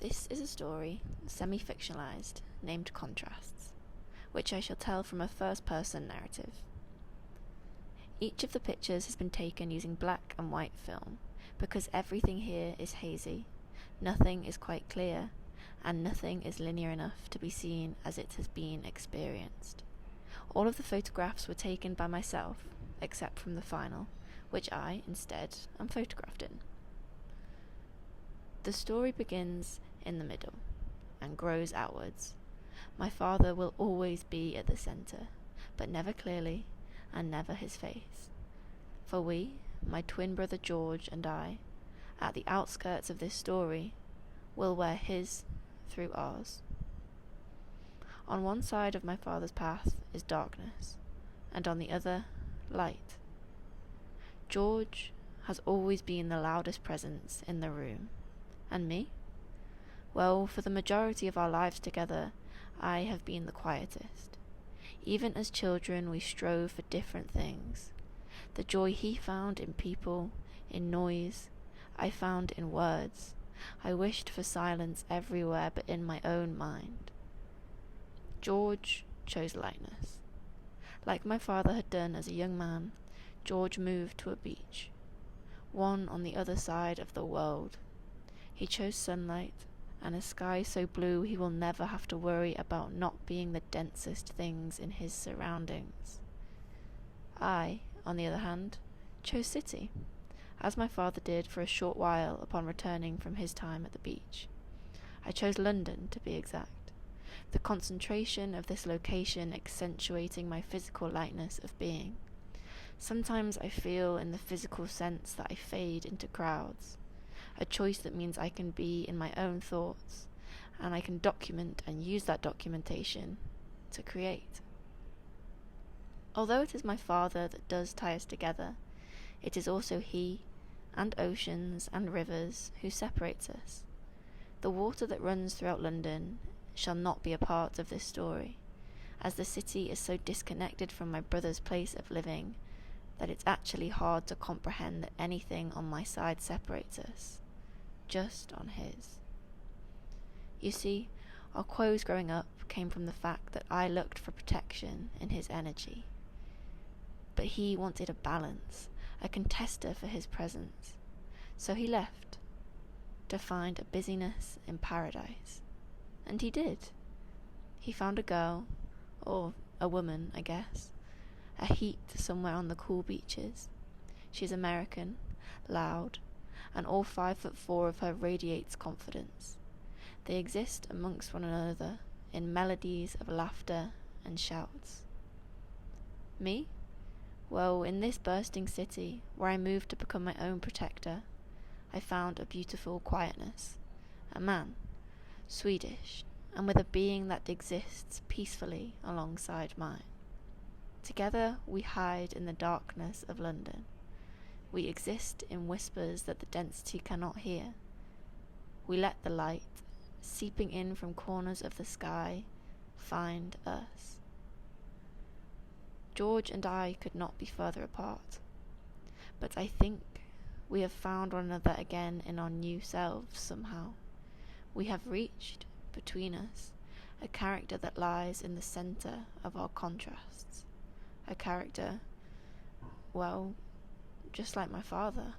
This is a story, semi-fictionalized, named Contrasts, which I shall tell from a first-person narrative. Each of the pictures has been taken using black and white film, because everything here is hazy, nothing is quite clear, and nothing is linear enough to be seen as it has been experienced. All of the photographs were taken by myself, except from the final, which I, instead, am photographed in. The story begins in the middle, and grows outwards. My father will always be at the centre, but never clearly, and never his face. For we, my twin brother George and I, at the outskirts of this story, will wear his through ours. On one side of my father's path is darkness, and on the other, light. George has always been the loudest presence in the room. And me? Well, for the majority of our lives together, I have been the quietest. Even as children, we strove for different things. The joy he found in people, in noise, I found in words. I wished for silence everywhere but in my own mind. George chose lightness. Like my father had done as a young man, George moved to a beach, one on the other side of the world. He chose sunlight, and a sky so blue he will never have to worry about not being the densest things in his surroundings. I, on the other hand, chose city, as my father did for a short while upon returning from his time at the beach. I chose London, to be exact, the concentration of this location accentuating my physical lightness of being. Sometimes I feel in the physical sense that I fade into crowds, a choice that means I can be in my own thoughts, and I can document and use that documentation to create. Although it is my father that does tie us together, it is also he, and oceans and rivers, who separates us. The water that runs throughout London shall not be a part of this story, as the city is so disconnected from my brother's place of living that it's actually hard to comprehend that anything on my side separates us, just on his. You see, our quarrels growing up came from the fact that I looked for protection in his energy. But he wanted a balance, a contester for his presence. So he left, to find a busyness in paradise. And he did. He found a girl, or a woman, I guess, a heat somewhere on the cool beaches. She's American, loud, and all 5'4" of her radiates confidence. They exist amongst one another in melodies of laughter and shouts. Me? Well, in this bursting city, where I moved to become my own protector, I found a beautiful quietness. A man, Swedish, and with a being that exists peacefully alongside mine. Together we hide in the darkness of London. We exist in whispers that the density cannot hear. We let the light, seeping in from corners of the sky, find us. George and I could not be further apart, but I think we have found one another again in our new selves somehow. We have reached, between us, a character that lies in the centre of our contrasts. A character, well, just like my father.